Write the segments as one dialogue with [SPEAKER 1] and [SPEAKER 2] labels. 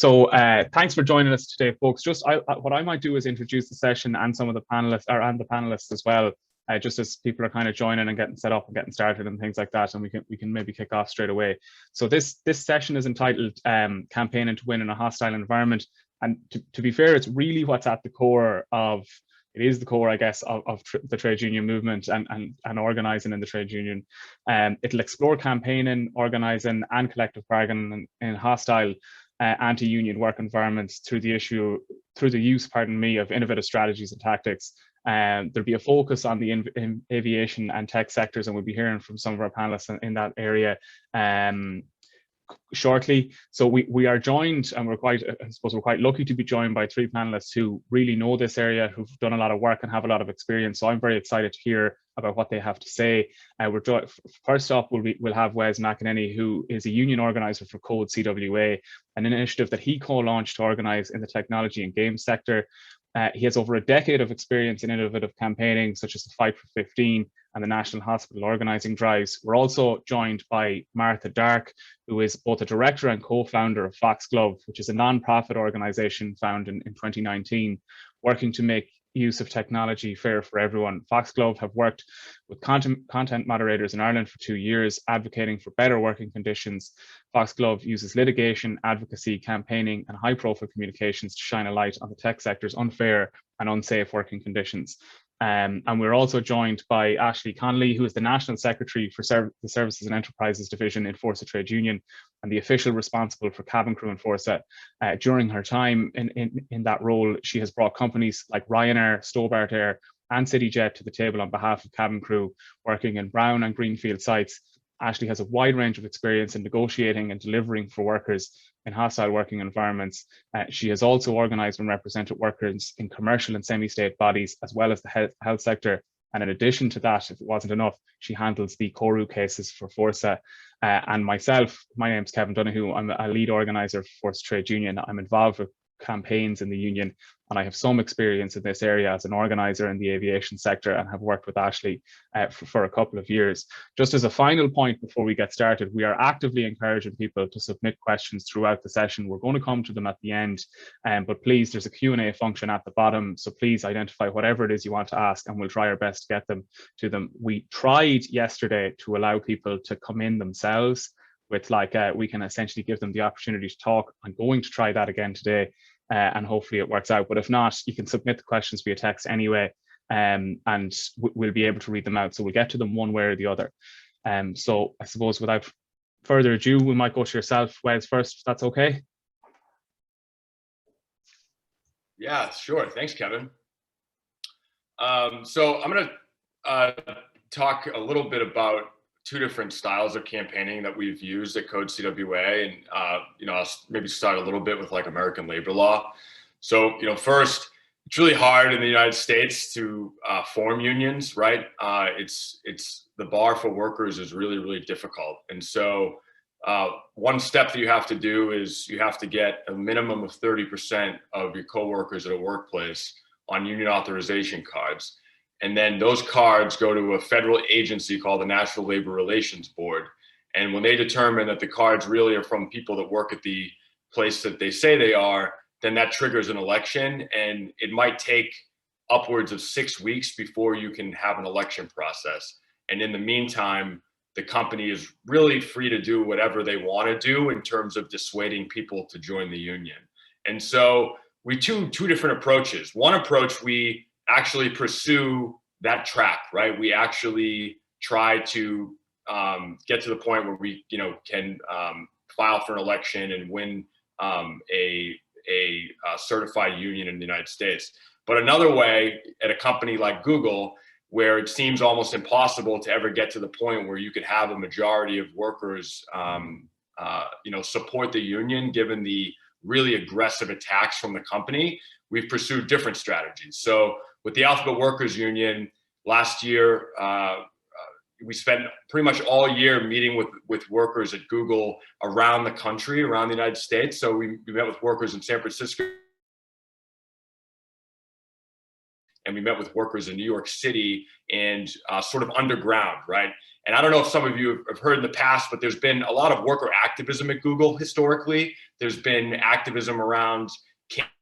[SPEAKER 1] Thanks for joining us today, folks. What I might do is introduce the session and some of the panelists, and the panelists as well, just as people are kind of joining and getting set up and getting started and things like that, and we can maybe kick off straight away. So this session is entitled "Campaigning to Win in a Hostile Environment," and to be fair, it's really what's at the core of. It is the core, I guess, of the trade union movement and organising in the trade union. It'll explore campaigning, organising, and collective bargaining in hostile anti-union work environments through the use, of innovative strategies and tactics. There'll be a focus on the aviation and tech sectors, and we'll be hearing from some of our panelists in that area shortly. So we are joined, and we're quite lucky to be joined by three panelists who really know this area, who've done a lot of work and have a lot of experience. So I'm very excited to hear about what they have to say. First up, we'll have Wes McEnany, who is a union organizer for Code CWA, an initiative that he co-launched to organize in the technology and games sector. He has over a decade of experience in innovative campaigning, such as the Fight for 15 and the National Hospital Organising Drives. We're also joined by Martha Dark, who is both a director and co-founder of Foxglove, which is a non-profit organisation founded in 2019, working to make use of technology fair for everyone. Foxglove have worked with content moderators in Ireland for 2 years, advocating for better working conditions. Foxglove uses litigation, advocacy, campaigning, and high-profile communications to shine a light on the tech sector's unfair and unsafe working conditions. And we're also joined by Ashley Connolly, who is the National Secretary for the Services and Enterprises Division in Fórsa Trade Union and the official responsible for cabin crew in Fórsa. During her time in that role, she has brought companies like Ryanair, Stobart Air, and CityJet to the table on behalf of cabin crew working in brown and greenfield sites. Ashley has a wide range of experience in negotiating and delivering for workers in hostile working environments. She has also organised and represented workers in commercial and semi-state bodies, as well as the health sector. And in addition to that, if it wasn't enough, she handles the Koru cases for Fórsa. And myself, my name's Kevin Donoghue. I'm a lead organiser for Fórsa Trade Union. I'm involved with campaigns in the union, and I have some experience in this area as an organizer in the aviation sector and have worked with Ashley for a couple of years. Just as a final point before we get started, we are actively encouraging people to submit questions throughout the session. We're going to come to them at the end, but please, there's a Q&A function at the bottom, so please identify whatever it is you want to ask and we'll try our best to get them to them. We tried yesterday to allow people to come in themselves with we can essentially give them the opportunity to talk. I'm going to try that again today. And hopefully it works out. But if not, you can submit the questions via text anyway, and we'll be able to read them out. So we'll get to them one way or the other. So I suppose without further ado, we might go to yourself, Wes, first, if that's okay.
[SPEAKER 2] Yeah, sure. Thanks, Kevin. So I'm going to talk a little bit about two different styles of campaigning that we've used at Code CWA, and I'll maybe start a little bit with American labor law. So first, it's really hard in the United States to form unions, right? It's the bar for workers is really, really difficult, and so one step that you have to do is you have to get a minimum of 30% of your coworkers at a workplace on union authorization cards. And then those cards go to a federal agency called the National Labor Relations Board. And when they determine that the cards really are from people that work at the place that they say they are, then that triggers an election. And it might take upwards of 6 weeks before you can have an election process. And in the meantime, the company is really free to do whatever they want to do in terms of dissuading people to join the union. And so we two different approaches. One approach, we actually pursue that track, right? We actually try to get to the point where we, can file for an election and win a certified union in the United States. But another way, at a company like Google, where it seems almost impossible to ever get to the point where you could have a majority of workers, support the union, given the really aggressive attacks from the company, we've pursued different strategies. So with the Alphabet Workers Union, last year, we spent pretty much all year meeting with workers at Google around the country, around the United States. So we met with workers in San Francisco, and we met with workers in New York City and sort of underground, right? And I don't know if some of you have heard in the past, but there's been a lot of worker activism at Google historically. There's been activism around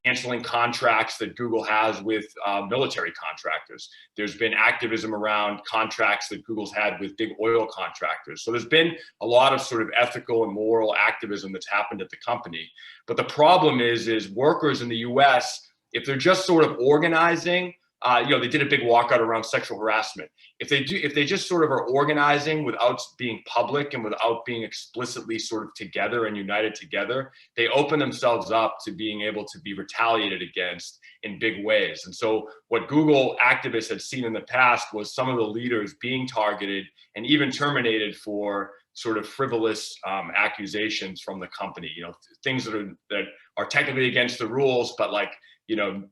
[SPEAKER 2] canceling contracts that Google has with military contractors. There's been activism around contracts that Google's had with big oil contractors. So there's been a lot of sort of ethical and moral activism that's happened at the company. But the problem is workers in the US, if they're just sort of organizing, they did a big walkout around sexual harassment. If they just sort of are organizing without being public and without being explicitly sort of together and united together, they open themselves up to being able to be retaliated against in big ways. And so what Google activists had seen in the past was some of the leaders being targeted and even terminated for sort of frivolous accusations from the company, things that are technically against the rules, but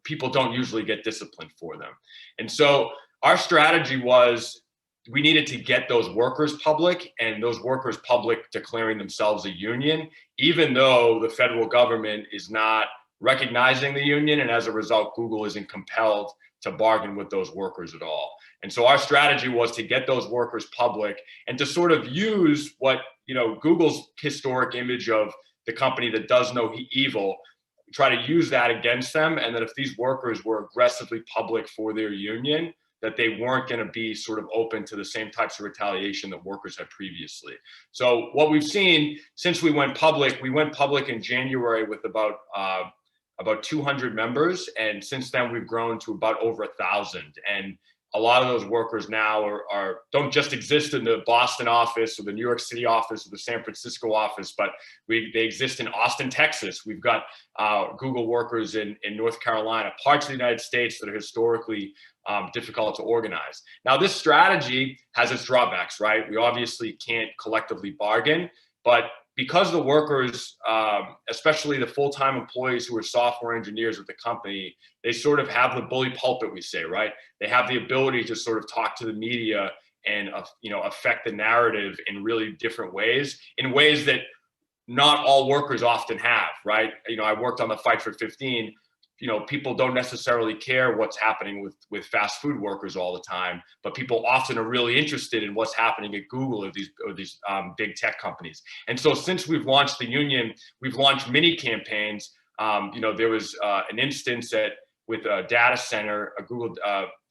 [SPEAKER 2] people don't usually get disciplined for them. And so our strategy was we needed to get those workers public, and those workers public declaring themselves a union, even though the federal government is not recognizing the union. And as a result, Google isn't compelled to bargain with those workers at all. And so our strategy was to get those workers public and to sort of use what, Google's historic image of the company that does no evil, try to use that against them. And that if these workers were aggressively public for their union, that they weren't going to be sort of open to the same types of retaliation that workers had previously. So what we've seen since we went public in January with about 200 members. And since then we've grown to about over 1,000. And a lot of those workers now don't just exist in the Boston office or the New York City office or the San Francisco office, but they exist in Austin, Texas. We've got Google workers in North Carolina, parts of the United States that are historically difficult to organize. Now, this strategy has its drawbacks, right? We obviously can't collectively bargain, but because the workers, especially the full-time employees who are software engineers with the company, they sort of have the bully pulpit, we say, right? They have the ability to sort of talk to the media and affect the narrative in really different ways, in ways that not all workers often have, right? I worked on the Fight for 15. People don't necessarily care what's happening with fast food workers all the time, but people often are really interested in what's happening at Google or these big tech companies. And so since we've launched the union, we've launched mini campaigns. There was an instance with a data center, a Google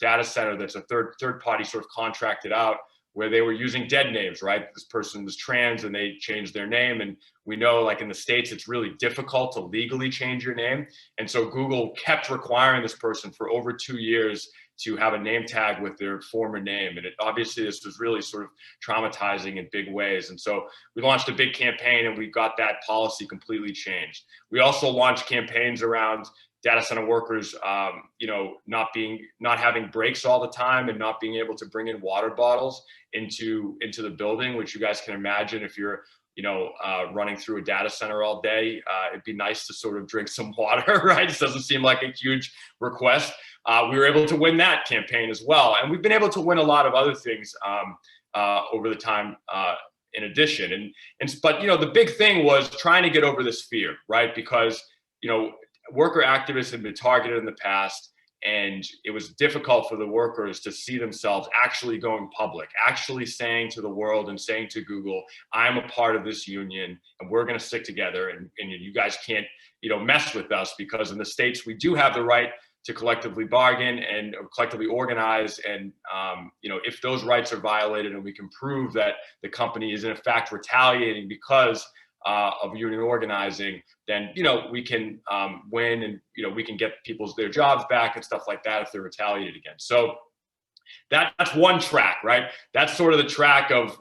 [SPEAKER 2] data center that's a third party sort of contracted out, where they were using dead names, right? This person was trans and they changed their name. And we know, like in the States, it's really difficult to legally change your name. And so Google kept requiring this person for over 2 years to have a name tag with their former name. And obviously this was really sort of traumatizing in big ways. And so we launched a big campaign and we got that policy completely changed. We also launched campaigns around data center workers, not having breaks all the time and not being able to bring in water bottles into the building, which you guys can imagine if you're, running through a data center all day, it'd be nice to sort of drink some water, right? It doesn't seem like a huge request. We were able to win that campaign as well. And we've been able to win a lot of other things over the time in addition. But the big thing was trying to get over this fear, right? Because, worker activists had been targeted in the past, and it was difficult for the workers to see themselves actually going public, actually saying to the world and saying to Google, I'm a part of this union and we're going to stick together, and you guys can't, mess with us, because in the States, we do have the right to collectively bargain and collectively organize. And, if those rights are violated and we can prove that the company is in fact retaliating because of union organizing, then we can win, and we can get their jobs back and stuff like that if they're retaliated against. So that's one track, right? That's sort of the track of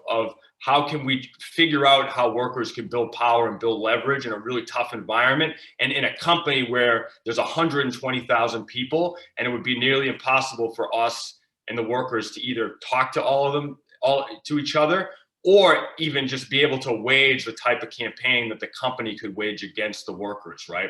[SPEAKER 2] how can we figure out how workers can build power and build leverage in a really tough environment, and in a company where there's 120,000 people, and it would be nearly impossible for us and the workers to either talk to all of them to each other, or even just be able to wage the type of campaign that the company could wage against the workers, right?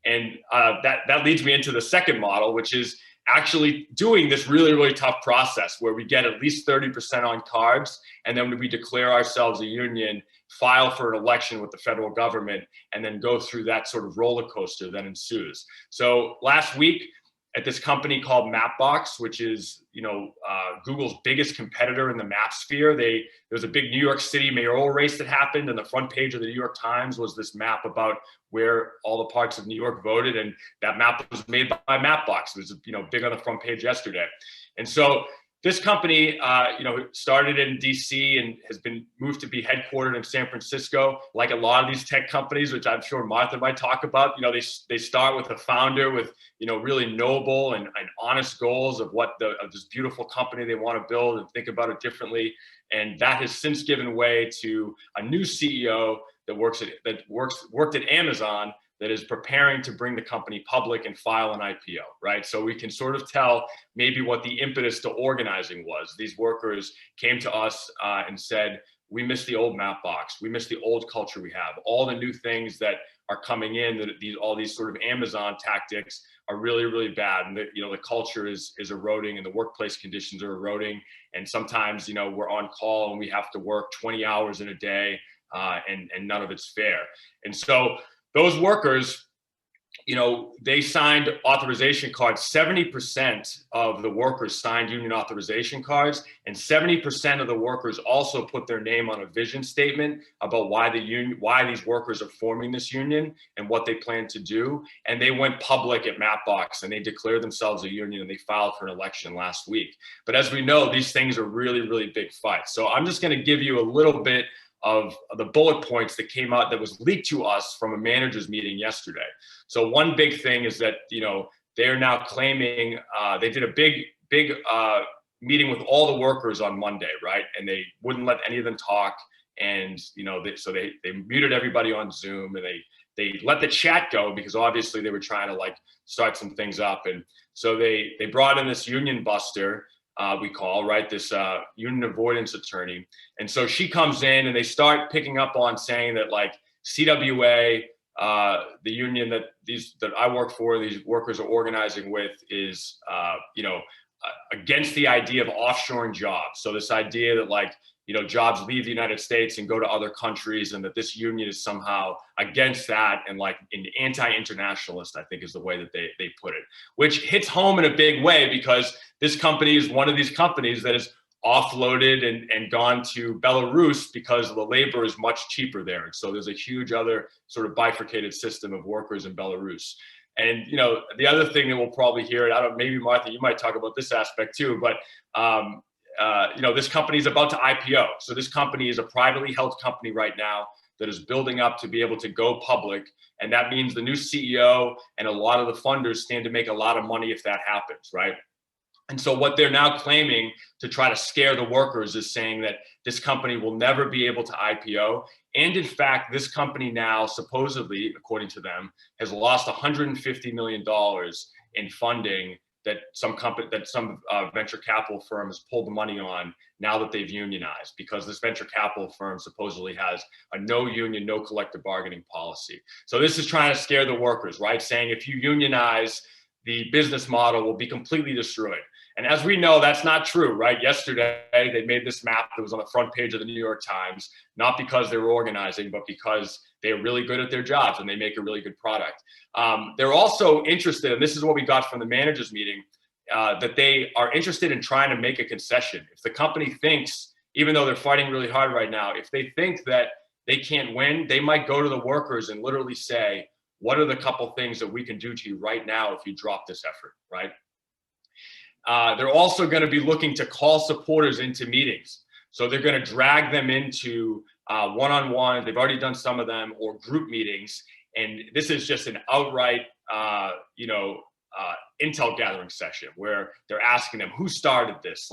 [SPEAKER 2] And that leads me into the second model, which is actually doing this really, really tough process where we get at least 30% on cards, and then we declare ourselves a union, file for an election with the federal government, and then go through that sort of roller coaster that ensues. So last week, at this company called Mapbox, which is, Google's biggest competitor in the map sphere. There was a big New York City mayoral race that happened, and the front page of the New York Times was this map about where all the parts of New York voted, and that map was made by Mapbox. It was, big on the front page yesterday. And so this company, started in DC and has been moved to be headquartered in San Francisco. Like a lot of these tech companies, which I'm sure Martha might talk about, they start with a founder with, really noble and honest goals of of this beautiful company they want to build and think about it differently. And that has since given way to a new CEO that worked at Amazon, that is preparing to bring the company public and file an IPO, right? So we can sort of tell maybe what the impetus to organizing was. These workers came to us and said, we miss the old Mapbox. We miss the old culture we have. All the new things that are coming in, all these sort of Amazon tactics are really, really bad. And the culture is eroding, and the workplace conditions are eroding. And sometimes, we're on call and we have to work 20 hours in a day, and none of it's fair. And so those workers, they signed authorization cards. 70% of the workers signed union authorization cards, and 70% of the workers also put their name on a vision statement about why these workers are forming this union and what they plan to do. And they went public at Mapbox, and they declared themselves a union, and they filed for an election last week. But as we know, these things are really, really big fights. So I'm just going to give you a little bit of the bullet points that came out that was leaked to us from a managers meeting yesterday. So one big thing is that, they're now claiming, they did a big meeting with all the workers on Monday, right? And they wouldn't let any of them talk. And, they muted everybody on Zoom, and they let the chat go because obviously they were trying to start some things up. And so they brought in this union buster, we call, right, this union avoidance attorney. And so she comes in, and they start picking up on saying that CWA, the union that I work for, these workers are organizing with, is against the idea of offshoring jobs. So this idea that jobs leave the United States and go to other countries, and that this union is somehow against that, and an anti-internationalist, I think is the way that they put it, which hits home in a big way because this company is one of these companies that is offloaded and gone to Belarus because the labor is much cheaper there. And so there's a huge other sort of bifurcated system of workers in Belarus. And, the other thing that we'll probably hear, and maybe Martha, you might talk about this aspect too, but this company is about to IPO. So this company is a privately held company right now that is building up to be able to go public. And that means the new CEO and a lot of the funders stand to make a lot of money if that happens, right? And so what they're now claiming to try to scare the workers is saying that this company will never be able to IPO. And in fact, this company now, supposedly, according to them, has lost $150 million in funding that some venture capital firm has pulled the money on now that they've unionized, because this venture capital firm supposedly has a no union, no collective bargaining policy. So this is trying to scare the workers, right? Saying if you unionize, the business model will be completely destroyed. And as we know, that's not true, right? Yesterday, they made this map that was on the front page of the New York Times, not because they were organizing, but because they are really good at their jobs and they make a really good product. They're also interested, and this is what we got from the managers meeting, that they are interested in trying to make a concession. If the company thinks, even though they're fighting really hard right now, if they think that they can't win, they might go to the workers and literally say, what are the couple things that we can do to you right now if you drop this effort, right? They're also going to be looking to call supporters into meetings. So they're going to drag them into one-on-one. They've already done some of them, or group meetings. And this is just an outright, intel gathering session where they're asking them, who started this?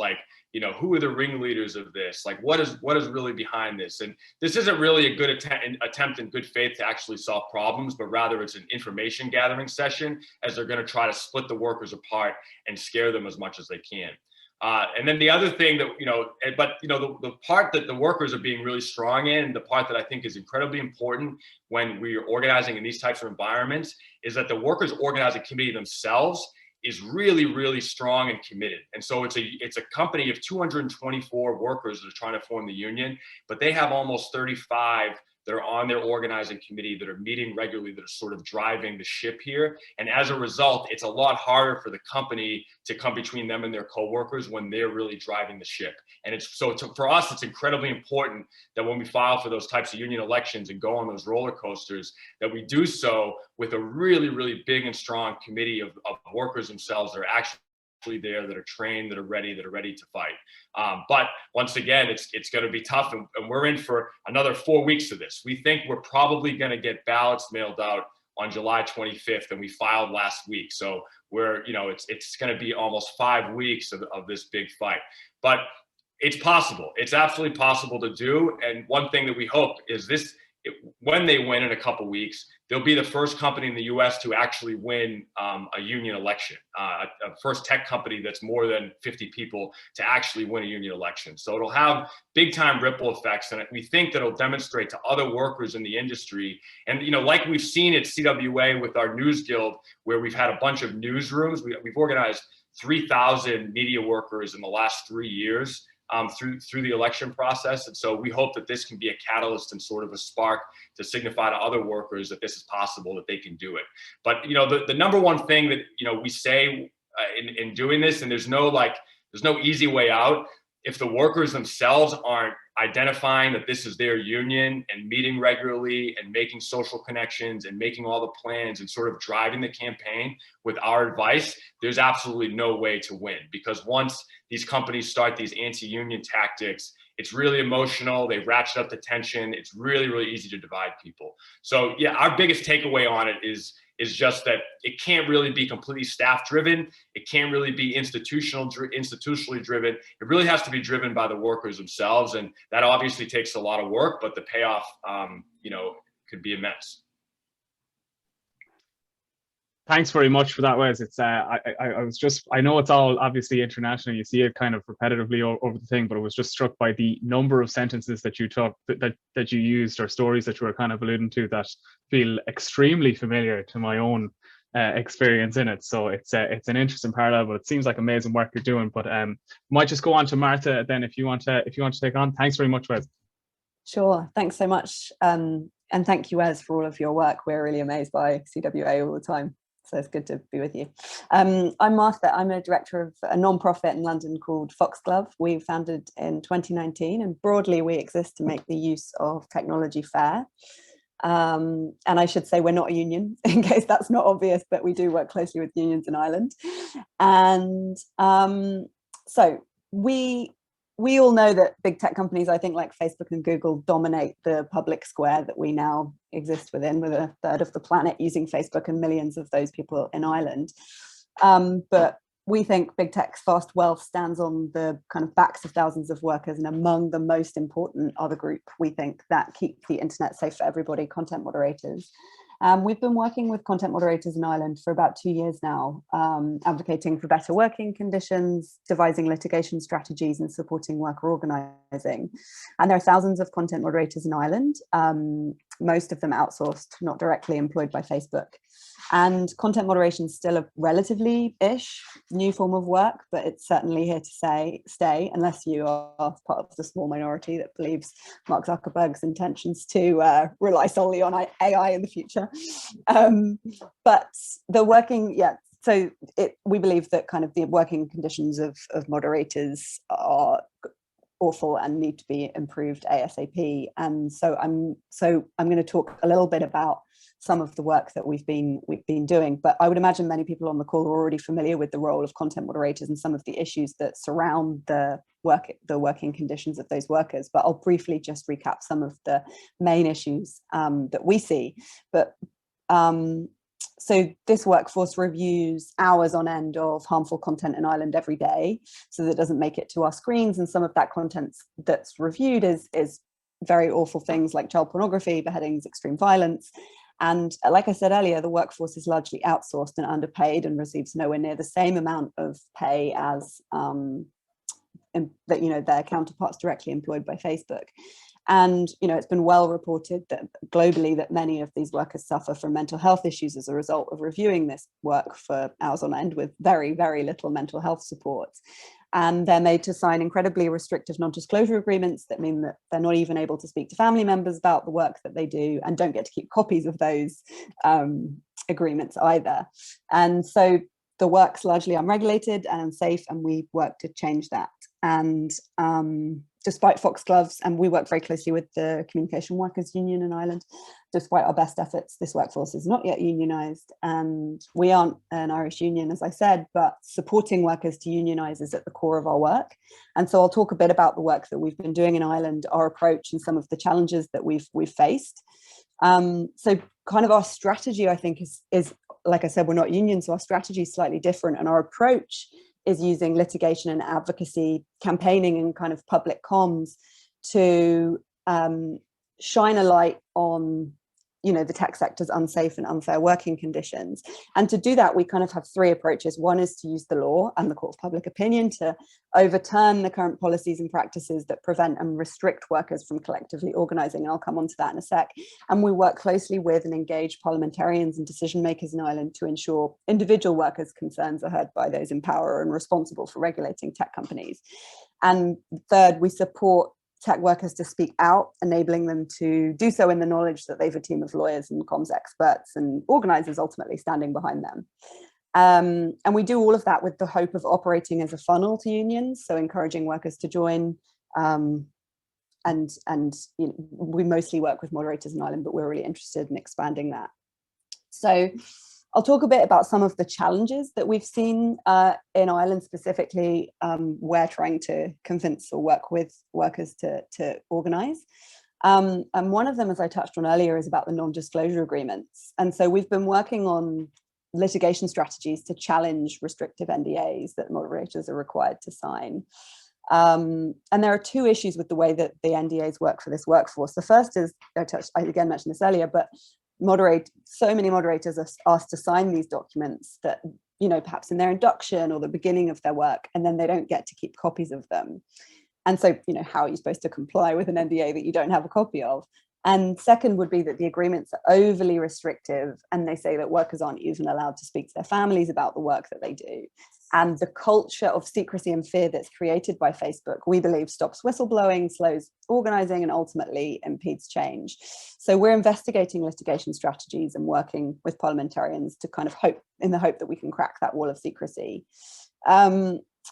[SPEAKER 2] Who are the ringleaders of this? What is really behind this? And this isn't really a good attempt in good faith to actually solve problems, but rather it's an information gathering session, as they're going to try to split the workers apart and scare them as much as they can. And then the other thing that, the part that the workers are being really strong in, the part that I think is incredibly important when we are organizing in these types of environments, is that the workers organizing committee themselves is really, really strong and committed. And so it's a company of 224 workers that are trying to form the union, but they have almost 35 that are on their organizing committee, that are meeting regularly, that are sort of driving the ship here. And as a result, it's a lot harder for the company to come between them and their coworkers when they're really driving the ship. And for us, it's incredibly important that when we file for those types of union elections and go on those roller coasters, that we do so with a really, really big and strong committee of workers themselves that are actually there, that are trained, that are ready to fight. But once again, it's going to be tough, and we're in for another 4 weeks of this. We think we're probably going to get ballots mailed out on July 25th, and we filed last week. So it's going to be almost 5 weeks of this big fight. But it's possible. It's absolutely possible to do. And one thing that we hope is when they win in a couple weeks, they'll be the first company in the US to actually win a union election, a first tech company that's more than 50 people to actually win a union election. So it'll have big time ripple effects. And we think that it'll demonstrate to other workers in the industry. And, like we've seen at CWA with our News Guild, where we've had a bunch of newsrooms, we've organized 3,000 media workers in the last 3 years. Through the election process. And so we hope that this can be a catalyst and sort of a spark to signify to other workers that this is possible, that they can do it. But, the number one thing that, we say in doing this, and there's no easy way out. If the workers themselves aren't identifying that this is their union and meeting regularly and making social connections and making all the plans and sort of driving the campaign with our advice, there's absolutely no way to win. Because once these companies start these anti-union tactics, it's really emotional. They ratchet up the tension. It's really, really easy to divide people. So yeah, our biggest takeaway on it is just that it can't really be completely staff driven. It can't really be institutionally driven. It really has to be driven by the workers themselves. And that obviously takes a lot of work, but the payoff, could be immense.
[SPEAKER 1] Thanks very much for that, Wes. It's I know it's all obviously international. You see it kind of repetitively over the thing, but I was just struck by the number of sentences that you took that you used, or stories that you were kind of alluding to, that feel extremely familiar to my own experience in it. So it's an interesting parallel, but it seems like amazing work you're doing. But might just go on to Martha then if you want to take on. Thanks very much, Wes.
[SPEAKER 3] Sure. Thanks so much. And thank you, Wes, for all of your work. We're really amazed by CWA all the time. So it's good to be with you. I'm Martha. I'm a director of a non-profit in London called Foxglove. We founded in 2019, and broadly we exist to make the use of technology fair. And I should say we're not a union, in case that's not obvious, but we do work closely with unions in Ireland. And so we all know that big tech companies, I think like Facebook and Google, dominate the public square that we now exist within, with a third of the planet using Facebook and millions of those people in Ireland. But we think big tech's vast wealth stands on the kind of backs of thousands of workers, and among the most important are the group we think that keep the internet safe for everybody, content moderators. We've been working with content moderators in Ireland for about 2 years now, advocating for better working conditions, devising litigation strategies, and supporting worker organising. And there are thousands of content moderators in Ireland, most of them outsourced, not directly employed by Facebook. And content moderation is still a relatively-ish new form of work, but it's certainly here to stay, unless you are part of the small minority that believes Mark Zuckerberg's intentions to rely solely on AI in the future. But the working, so we believe that kind of the working conditions of moderators are awful and need to be improved ASAP. And so I'm going to talk a little bit about some of the work that we've been doing, but I would imagine many people on the call are already familiar with the role of content moderators and some of the issues that surround the working conditions of those workers. But I'll briefly just recap some of the main issues that we see. But so this workforce reviews hours on end of harmful content in Ireland every day, so that it doesn't make it to our screens. And some of that content that's reviewed is very awful things like child pornography, beheadings, extreme violence. And like I said earlier, the workforce is largely outsourced and underpaid and receives nowhere near the same amount of pay as their counterparts directly employed by Facebook. And it's been well reported that globally that many of these workers suffer from mental health issues as a result of reviewing this work for hours on end with very, very little mental health support. And they're made to sign incredibly restrictive non-disclosure agreements that mean that they're not even able to speak to family members about the work that they do, and don't get to keep copies of those agreements either. And so the work's largely unregulated and unsafe, and we work to change that. And despite Foxglove's, and we work very closely with the Communication Workers Union in Ireland, despite our best efforts, this workforce is not yet unionised. And we aren't an Irish union, as I said, but supporting workers to unionise is at the core of our work. And so I'll talk a bit about the work that we've been doing in Ireland, our approach, and some of the challenges that we've faced. So kind of our strategy, I think, is like I said, we're not union, so our strategy is slightly different, and our approach is using litigation and advocacy, campaigning and kind of public comms to shine a light on, you know, the tech sector's unsafe and unfair working conditions. And to do that, we kind of have three approaches. One is to use the law and the court of public opinion to overturn the current policies and practices that prevent and restrict workers from collectively organising. And I'll come on to that in a sec. And we work closely with and engage parliamentarians and decision makers in Ireland to ensure individual workers' concerns are heard by those in power and responsible for regulating tech companies. And third, we support tech workers to speak out, enabling them to do so in the knowledge that they have a team of lawyers and comms experts and organisers ultimately standing behind them. And we do all of that with the hope of operating as a funnel to unions, so encouraging workers to join. And you know, we mostly work with moderators in Ireland, but we're really interested in expanding that. So I'll talk a bit about some of the challenges that we've seen in Ireland specifically, where trying to convince or work with workers to organise. And one of them, as I touched on earlier, is about the non-disclosure agreements. And so we've been working on litigation strategies to challenge restrictive NDAs that moderators are required to sign. And there are two issues with the way that the NDAs work for this workforce. The first is, I again mentioned this earlier, but so many moderators are asked to sign these documents that, you know, perhaps in their induction or the beginning of their work, and then they don't get to keep copies of them. And so, you know, how are you supposed to comply with an NDA that you don't have a copy of? And second would be that the agreements are overly restrictive, and they say that workers aren't even allowed to speak to their families about the work that they do. And the culture of secrecy and fear that's created by Facebook, we believe, stops whistleblowing, slows organising, and ultimately impedes change. So we're investigating litigation strategies and working with parliamentarians to kind of hope that we can crack that wall of secrecy.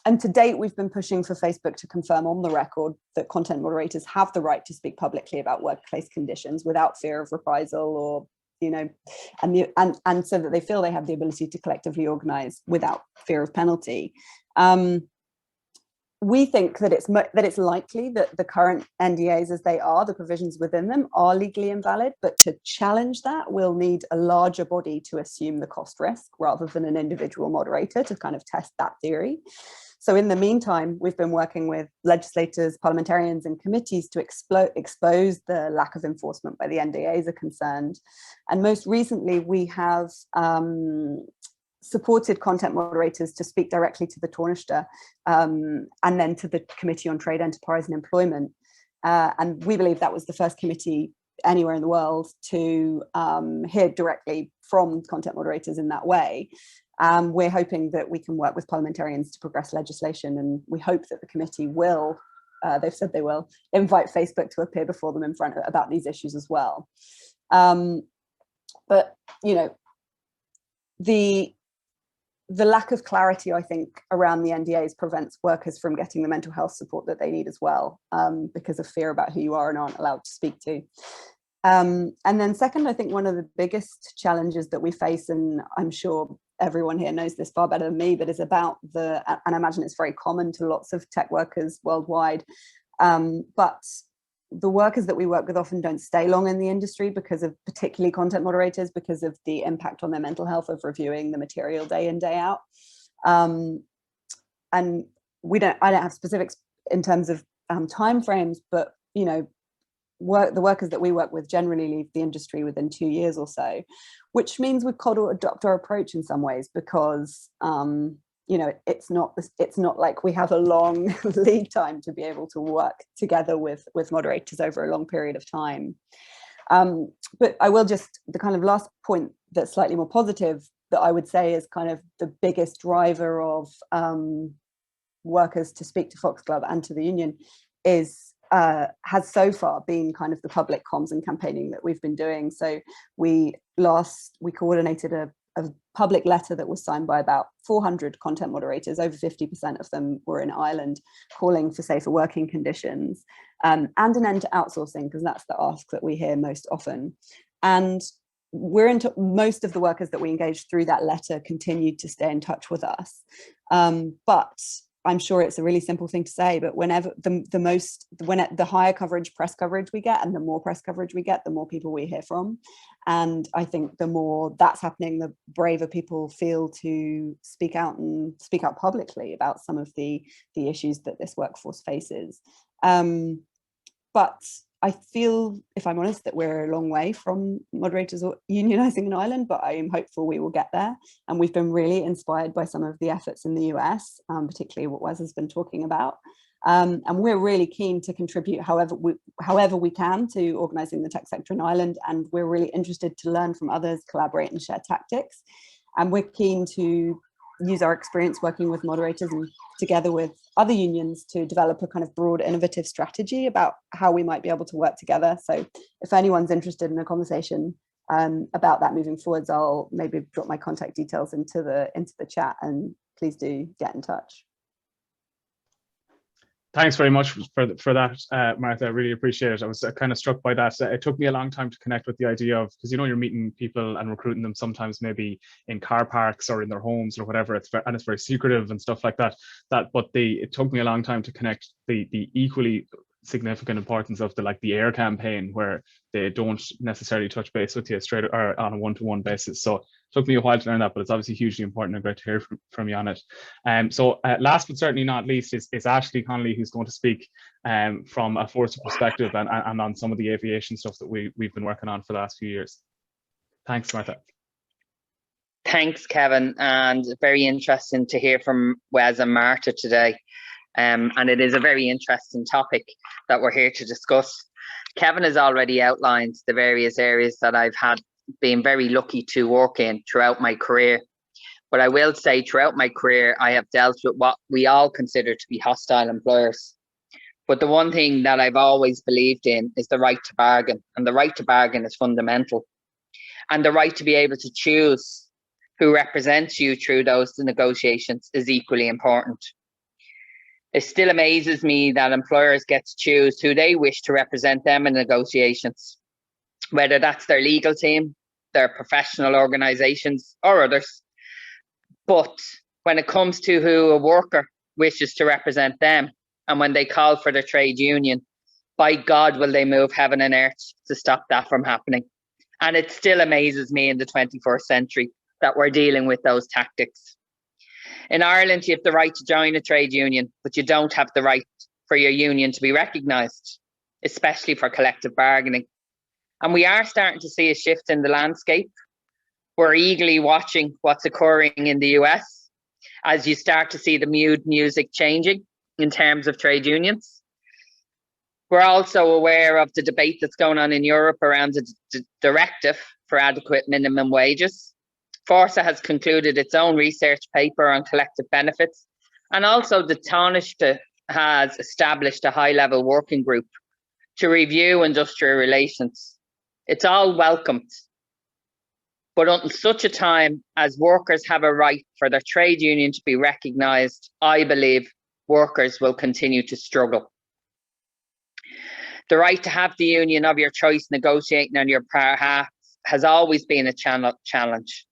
[SPEAKER 3] And to date, we've been pushing for Facebook to confirm on the record that content moderators have the right to speak publicly about workplace conditions without fear of reprisal, or, you know, and so that they feel they have the ability to collectively organise without fear of penalty. We think that it's likely that the current NDAs as they are, the provisions within them, are legally invalid, but to challenge that, we'll need a larger body to assume the cost risk rather than an individual moderator to kind of test that theory. So in the meantime, we've been working with legislators, parliamentarians and committees to expose the lack of enforcement where the NDAs are concerned. And most recently, we have supported content moderators to speak directly to the Taoiseach and then to the Committee on Trade, Enterprise and Employment. And we believe that was the first committee anywhere in the world to hear directly from content moderators in that way. We're hoping that we can work with parliamentarians to progress legislation, and we hope that the committee will, they've said they will, invite Facebook to appear before them in front about these issues as well. But, you know, the lack of clarity, I think, around the NDAs prevents workers from getting the mental health support that they need as well, because of fear about who you are and aren't allowed to speak to. And then second, I think one of the biggest challenges that we face, and I'm sure everyone here knows this far better than me, but is about and I imagine it's very common to lots of tech workers worldwide, but the workers that we work with often don't stay long in the industry because of, particularly content moderators, because of the impact on their mental health of reviewing the material day in, day out. And I don't have specifics in terms of timeframes, but, you know, the workers that we work with generally leave the industry within 2 years or so, which means we've got to adopt our approach in some ways, because you know, it's not like we have a long lead time to be able to work together with moderators over a long period of time. But I will just, the kind of last point that's slightly more positive that I would say is kind of the biggest driver of workers to speak to Foxglove and to the union has so far been kind of the public comms and campaigning that we've been doing. So we coordinated a public letter that was signed by about 400 content moderators. Over 50% of them were in Ireland, calling for safer working conditions, and an end to outsourcing, because that's the ask that we hear most often. And most of the workers that we engaged through that letter continued to stay in touch with us. But I'm sure it's a really simple thing to say, but whenever the higher press coverage we get, and the more press coverage we get, the more people we hear from. And I think the more that's happening, the braver people feel to speak out publicly about some of the issues that this workforce faces. But I feel, if I'm honest, that we're a long way from moderators or unionising in Ireland, but I am hopeful we will get there. And we've been really inspired by some of the efforts in the US, particularly what Wes has been talking about. And we're really keen to contribute however we can to organising the tech sector in Ireland. And we're really interested to learn from others, collaborate and share tactics. And we're keen to use our experience working with moderators and together with other unions to develop a kind of broad innovative strategy about how we might be able to work together. So if anyone's interested in a conversation about that moving forwards, I'll maybe drop my contact details into the chat, and please do get in touch.
[SPEAKER 1] Thanks very much for that, Martha. I really appreciate it. I was kind of struck by that. It took me a long time to connect with the idea of, because you're meeting people and recruiting them sometimes maybe in car parks or in their homes or whatever. It's very secretive and stuff like that. It took me a long time to connect the equally significant importance of the AIR campaign, where they don't necessarily touch base with you straight or on a one-to-one basis. So it took me a while to learn that, but it's obviously hugely important and great to hear from you on it. So last but certainly not least is Ashley Connolly, who's going to speak from a Fórsa perspective and on some of the aviation stuff that we've been working on for the last few years. Thanks, Martha.
[SPEAKER 4] Thanks, Kevin, and very interesting to hear from Wes and Martha today. And it is a very interesting topic that we're here to discuss. Kevin has already outlined the various areas that I've been very lucky to work in throughout my career. But I will say throughout my career, I have dealt with what we all consider to be hostile employers. But the one thing that I've always believed in is the right to bargain. And the right to bargain is fundamental. And the right to be able to choose who represents you through those negotiations is equally important. It still amazes me that employers get to choose who they wish to represent them in negotiations, whether that's their legal team, their professional organisations, or others. But when it comes to who a worker wishes to represent them, and when they call for their trade union, by God, will they move heaven and earth to stop that from happening. And it still amazes me in the 21st century that we're dealing with those tactics. In Ireland, you have the right to join a trade union, but you don't have the right for your union to be recognised, especially for collective bargaining. And we are starting to see a shift in the landscape. We're eagerly watching what's occurring in the US as you start to see the mood music changing in terms of trade unions. We're also aware of the debate that's going on in Europe around the directive for adequate minimum wages. Fórsa has concluded its own research paper on collective benefits, and also the Taoiseach has established a high-level working group to review industrial relations. It's all welcomed, but until such a time as workers have a right for their trade union to be recognised, I believe workers will continue to struggle. The right to have the union of your choice negotiating on your behalf has always been a challenge.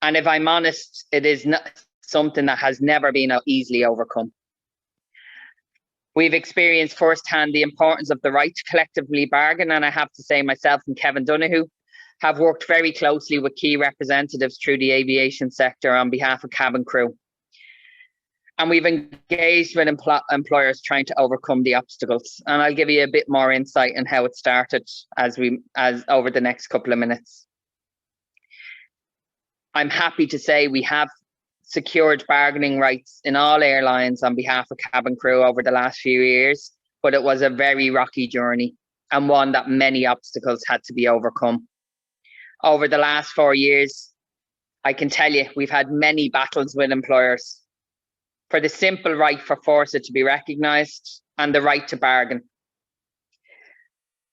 [SPEAKER 4] And if I'm honest, it is not something that has never been easily overcome. We've experienced firsthand the importance of the right to collectively bargain, and I have to say myself and Kevin Donoghue have worked very closely with key representatives through the aviation sector on behalf of cabin crew. And we've engaged with employers trying to overcome the obstacles. And I'll give you a bit more insight on how it started as over the next couple of minutes. I'm happy to say we have secured bargaining rights in all airlines on behalf of cabin crew over the last few years, but it was a very rocky journey and one that many obstacles had to be overcome. Over the last 4 years, I can tell you, we've had many battles with employers. for the simple right for Fórsa to be recognised and the right to bargain.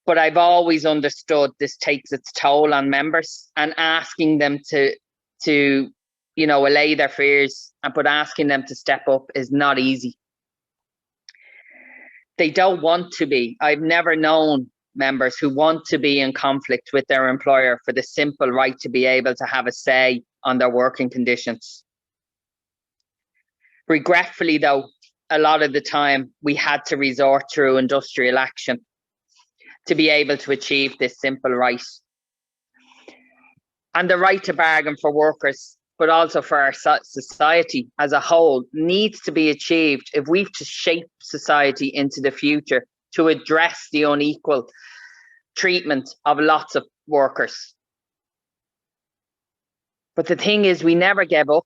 [SPEAKER 4] But I've always understood this takes its toll on members, and asking them to allay their fears, but asking them to step up is not easy. They don't want to be. I've never known members who want to be in conflict with their employer for the simple right to be able to have a say on their working conditions. Regretfully, though, a lot of the time we had to resort through industrial action to be able to achieve this simple right. And the right to bargain for workers, but also for our society as a whole, needs to be achieved if we've to shape society into the future to address the unequal treatment of lots of workers. But the thing is, we never gave up.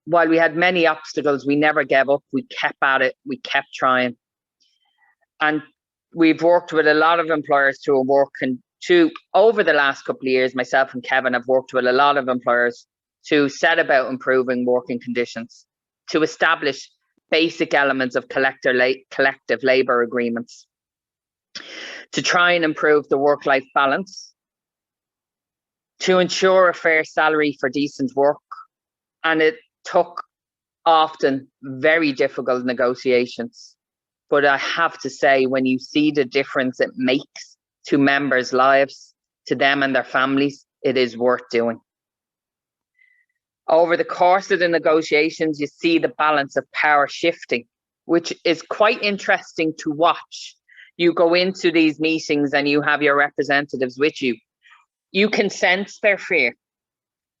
[SPEAKER 4] While we had many obstacles, we never gave up. We kept at it. We kept trying. And we've worked with a lot of employers over the last couple of years. Myself and Kevin have worked with a lot of employers to set about improving working conditions, to establish basic elements of collective labour agreements, to try and improve the work-life balance, to ensure a fair salary for decent work. And it took often very difficult negotiations. But I have to say, when you see the difference it makes to members' lives, to them and their families, it is worth doing. Over the course of the negotiations, you see the balance of power shifting, which is quite interesting to watch. You go into these meetings and you have your representatives with you. You can sense their fear,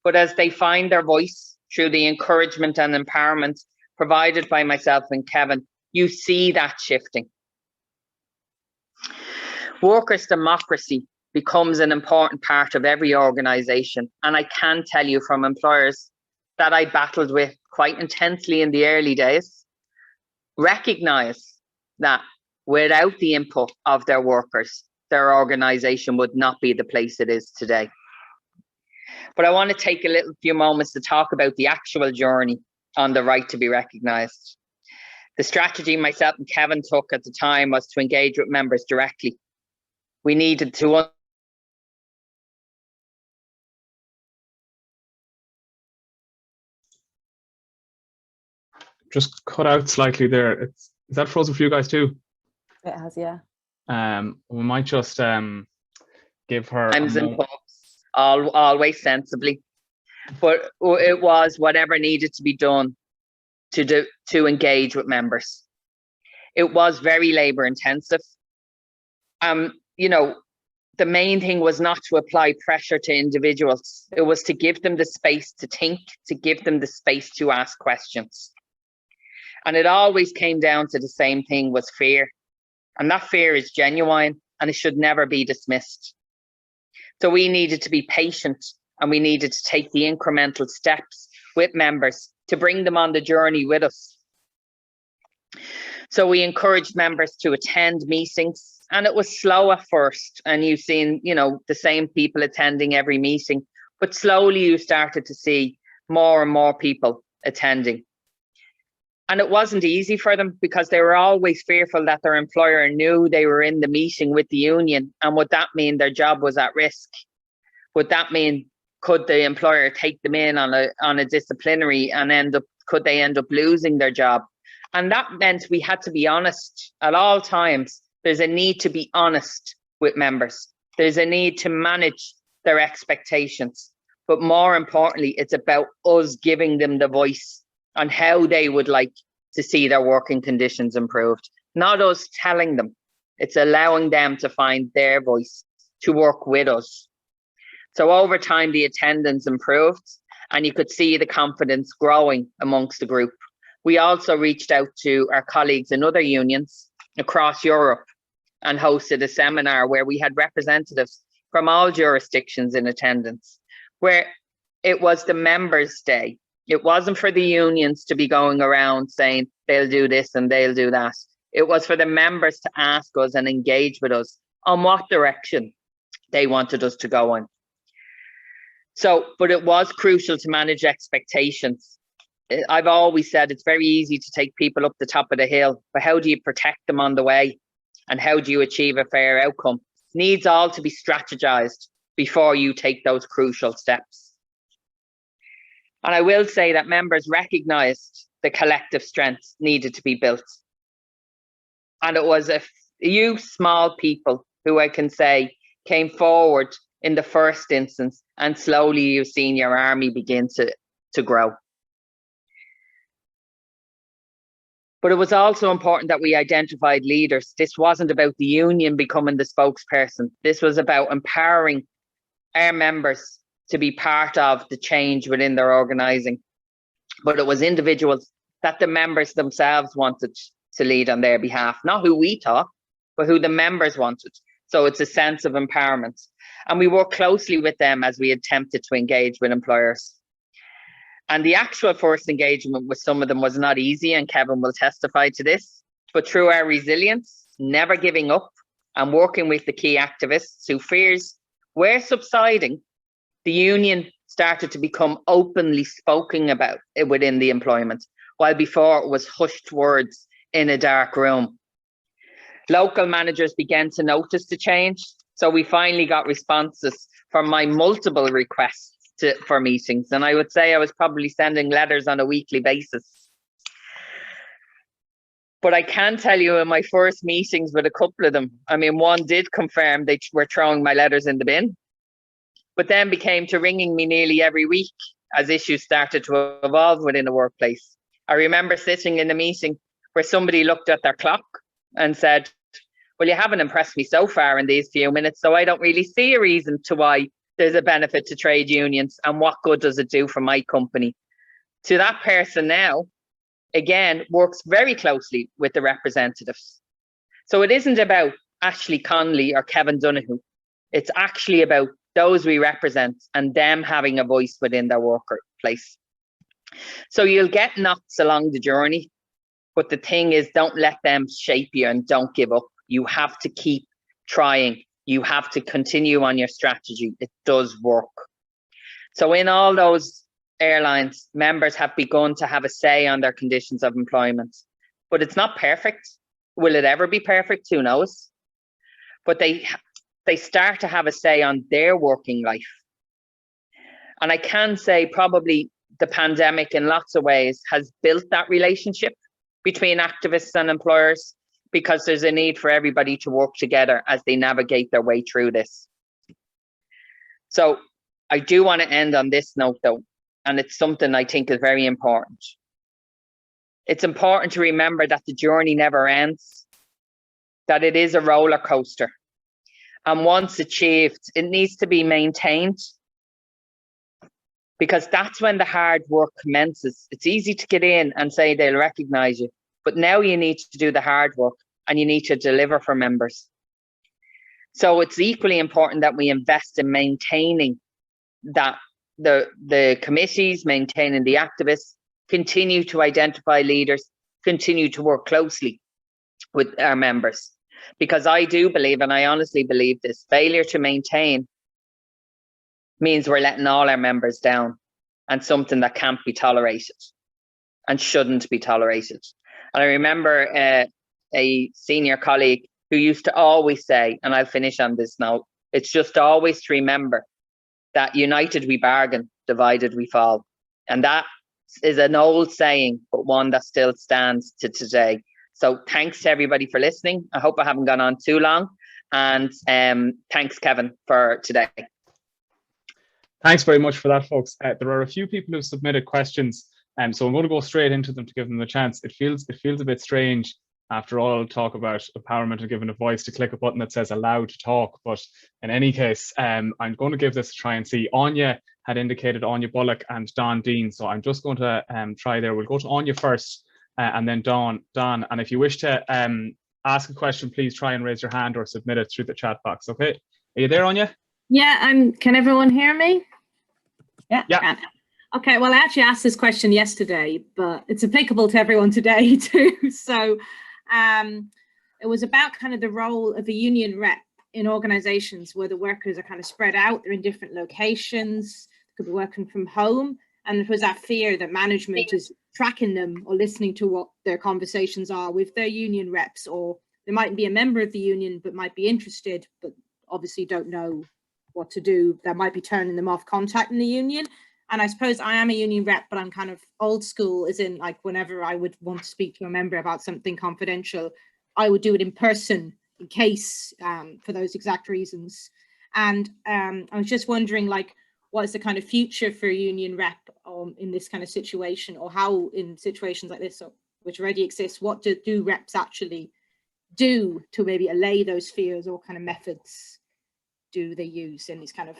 [SPEAKER 4] but as they find their voice through the encouragement and empowerment provided by myself and Kevin, you see that shifting. Workers' democracy becomes an important part of every organisation. And I can tell you from employers that I battled with quite intensely in the early days, recognise that without the input of their workers, their organisation would not be the place it is today. But I want to take a few moments to talk about the actual journey on the right to be recognised. The strategy myself and Kevin took at the time was to engage with members directly. We needed to
[SPEAKER 1] just cut out slightly there. Is that frozen for you guys too?
[SPEAKER 3] It has, yeah.
[SPEAKER 1] We might just give her
[SPEAKER 4] times and pubs, always sensibly. But it was whatever needed to be done to engage with members. It was very labour intensive. The main thing was not to apply pressure to individuals. It was to give them the space to think, to give them the space to ask questions. And it always came down to the same thing, was fear. And that fear is genuine and it should never be dismissed. So we needed to be patient and we needed to take the incremental steps with members to bring them on the journey with us. So we encouraged members to attend meetings, and it was slow at first. And you've seen, the same people attending every meeting, but slowly you started to see more and more people attending. And it wasn't easy for them because they were always fearful that their employer knew they were in the meeting with the union. And would that mean their job was at risk? Would that mean, could the employer take them in on a disciplinary and could they end up losing their job? And that meant we had to be honest at all times. There's a need to be honest with members. There's a need to manage their expectations. But more importantly, it's about us giving them the voice on how they would like to see their working conditions improved. Not us telling them. It's allowing them to find their voice, to work with us. So over time, the attendance improved and you could see the confidence growing amongst the group. We also reached out to our colleagues in other unions across Europe and hosted a seminar where we had representatives from all jurisdictions in attendance, where it was the members' day. It wasn't for the unions to be going around saying they'll do this and they'll do that. It was for the members to ask us and engage with us on what direction they wanted us to go in. So, but it was crucial to manage expectations I've always said it's very easy to take people up the top of the hill, but how do you protect them on the way? And how do you achieve a fair outcome? It needs all to be strategized before you take those crucial steps. And I will say that members recognized the collective strengths needed to be built. And it was a few small people who I can say came forward in the first instance, and slowly you've seen your army begin to grow. But it was also important that we identified leaders. This wasn't about the union becoming the spokesperson. This was about empowering our members to be part of the change within their organising. But it was individuals that the members themselves wanted to lead on their behalf, not who we thought, but who the members wanted. So it's a sense of empowerment. And we worked closely with them as we attempted to engage with employers. And the actual first engagement with some of them was not easy, and Kevin will testify to this. But through our resilience, never giving up, and working with the key activists whose fears were subsiding, the union started to become openly spoken about within the employment, while before it was hushed words in a dark room. Local managers began to notice the change, so we finally got responses from my multiple requests for meetings, and I would say I was probably sending letters on a weekly basis. But I can tell you, in my first meetings with a couple of them, I mean, one did confirm they were throwing my letters in the bin, but then became to ringing me nearly every week as issues started to evolve within the workplace. I remember sitting in a meeting where somebody looked at their clock and said, well, you haven't impressed me so far in these few minutes, so I don't really see a reason to why there's a benefit to trade unions, and what good does it do for my company? To that person now, again, works very closely with the representatives. So it isn't about Ashley Conley or Kevin Donoghue. It's actually about those we represent and them having a voice within their workplace. So you'll get knocks along the journey, but the thing is, don't let them shape you and don't give up. You have to keep trying. You have to continue on your strategy. It does work. So in all those airlines, members have begun to have a say on their conditions of employment, but it's not perfect. Will it ever be perfect? Who knows? But they start to have a say on their working life. And I can say probably the pandemic in lots of ways has built that relationship between activists and employers, because there's a need for everybody to work together as they navigate their way through this. So I do want to end on this note though, and it's something I think is very important. It's important to remember that the journey never ends, that it is a roller coaster. And once achieved, it needs to be maintained, because that's when the hard work commences. It's easy to get in and say they'll recognize you, but now you need to do the hard work and you need to deliver for members. So it's equally important that we invest in maintaining that the committees, maintaining the activists, continue to identify leaders, continue to work closely with our members. Because I do believe, and I honestly believe this, failure to maintain means we're letting all our members down, and something that can't be tolerated and shouldn't be tolerated. And I remember a senior colleague who used to always say, and I'll finish on this note, it's just always to remember that united we bargain, divided we fall. And that is an old saying, but one that still stands to today. So thanks to everybody for listening. I hope I haven't gone on too long. And thanks, Kevin, for today.
[SPEAKER 1] Thanks very much for that, folks. There are a few people who submitted questions, so I'm going to go straight into them to give them a chance. It feels a bit strange after all talk about empowerment and giving a voice to click a button that says allowed to talk. But in any case, I'm going to give this a try and see. Anya had indicated Anya Bullock and Don Dean, so I'm just going to try there. We'll go to Anya first and then Don. And if you wish to ask a question, please try and raise your hand or submit it through the chat box. Okay, are you there, Anya?
[SPEAKER 5] Yeah, can everyone hear me?
[SPEAKER 1] Yeah.
[SPEAKER 5] Can. Okay, well, I actually asked this question yesterday, but it's applicable to everyone today too. So it was about kind of the role of a union rep in organizations where the workers are kind of spread out, they're in different locations, could be working from home, And was that fear that management is tracking them or listening to what their conversations are with their union reps, or they might be a member of the union but might be interested but obviously don't know what to do, that might be turning them off contacting the union. And I suppose I am a union rep, but I'm kind of old school, as in like whenever I would want to speak to a member about something confidential, I would do it in person in case, for those exact reasons. And I was just wondering, like, what is the kind of future for a union rep in this kind of situation, or how in situations like this, which already exists, what do reps actually do to maybe allay those fears, or kind of methods do they use in these kind of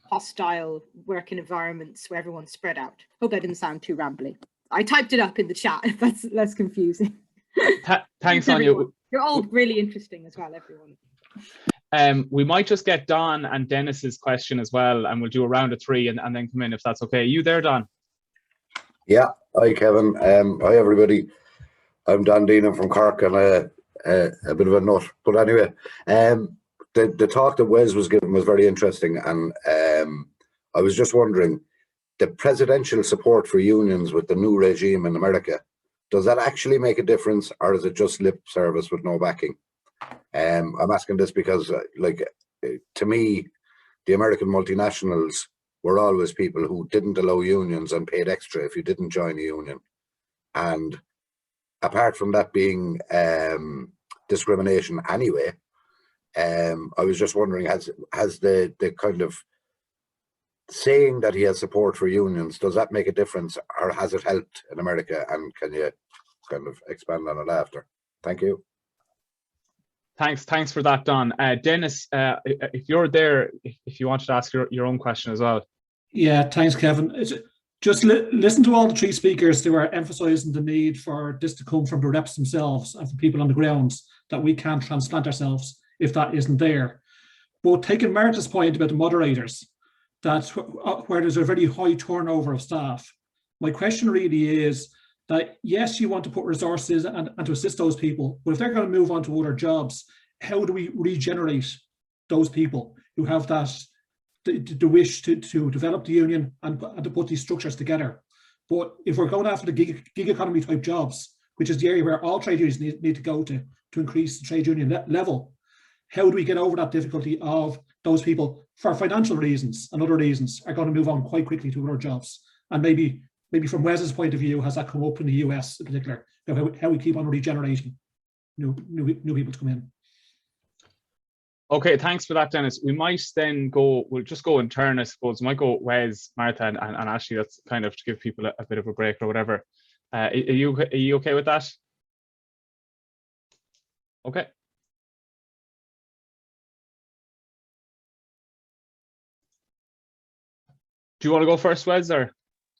[SPEAKER 5] hostile working environments where everyone's spread out? Hope that didn't sound too rambly. I typed it up in the chat if that's less confusing.
[SPEAKER 1] Thanks, Anya.
[SPEAKER 5] You're all really interesting as well, everyone.
[SPEAKER 1] We might just get Don and Dennis's question as well, and we'll do a round of three and then come in if that's okay. Are you there, Don?
[SPEAKER 6] Yeah. Hi, Kevin. Hi, everybody. I'm Don Dean from Cork, and a bit of a nut. But anyway, the talk that Wes was giving was very interesting, and I was just wondering, the presidential support for unions with the new regime in America, does that actually make a difference, or is it just lip service with no backing? I'm asking this because, like, to me, the American multinationals were always people who didn't allow unions and paid extra if you didn't join a union. And apart from that being discrimination anyway, I was just wondering, has the kind of saying that he has support for unions, does that make a difference, or has it helped in America? And can you kind of expand on it after? Thank you.
[SPEAKER 1] Thanks for that, Don. Dennis, if you're there, if you wanted to ask your own question as well.
[SPEAKER 7] Yeah, thanks, Kevin. Just listen to all the three speakers. They were emphasising the need for this to come from the reps themselves and from people on the ground, that we can't transplant ourselves if that isn't there. But taking Martha's point about the moderators, that where there's a very high turnover of staff, my question really is that, yes, you want to put resources and to assist those people, but if they're going to move on to other jobs, how do we regenerate those people who have that the wish to develop the union and to put these structures together? But if we're going after the gig economy type jobs, which is the area where all trade unions need to go to increase the trade union level, how do we get over that difficulty of those people, for financial reasons and other reasons, are going to move on quite quickly to other jobs? And maybe from Wes's point of view, has that come up in the US in particular, how we keep on regenerating new people to come in?
[SPEAKER 1] Okay, thanks for that, Dennis. We might then we'll just go in turn, I suppose. We might go Wes, Martha, and Ashley. That's kind of to give people a bit of a break or whatever. Are you okay with that? Okay. Do you want to go first, Wes, or?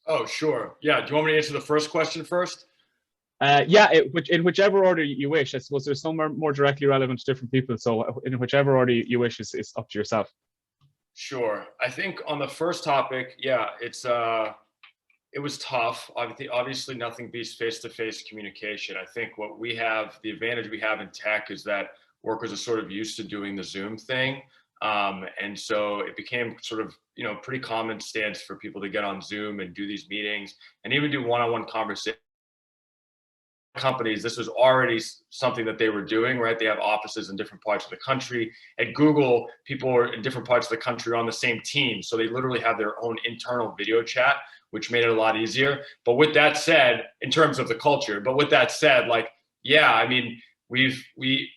[SPEAKER 2] Oh, sure. Yeah. Do you want me to answer the first question first?
[SPEAKER 1] Yeah, in whichever order you wish. I suppose there's some more directly relevant to different people. So in whichever order you wish is up to yourself.
[SPEAKER 2] Sure. I think on the first topic, yeah, it was tough. Obviously, nothing beats face-to-face communication. I think the advantage we have in tech is that workers are sort of used to doing the Zoom thing. And so it became sort of, pretty common stance for people to get on Zoom and do these meetings and even do one-on-one conversations. Companies, this was already something that they were doing, right? They have offices in different parts of the country. At Google, people are in different parts of the country on the same team. So they literally have their own internal video chat, which made it a lot easier. But with that said, in terms of the culture, yeah, I mean,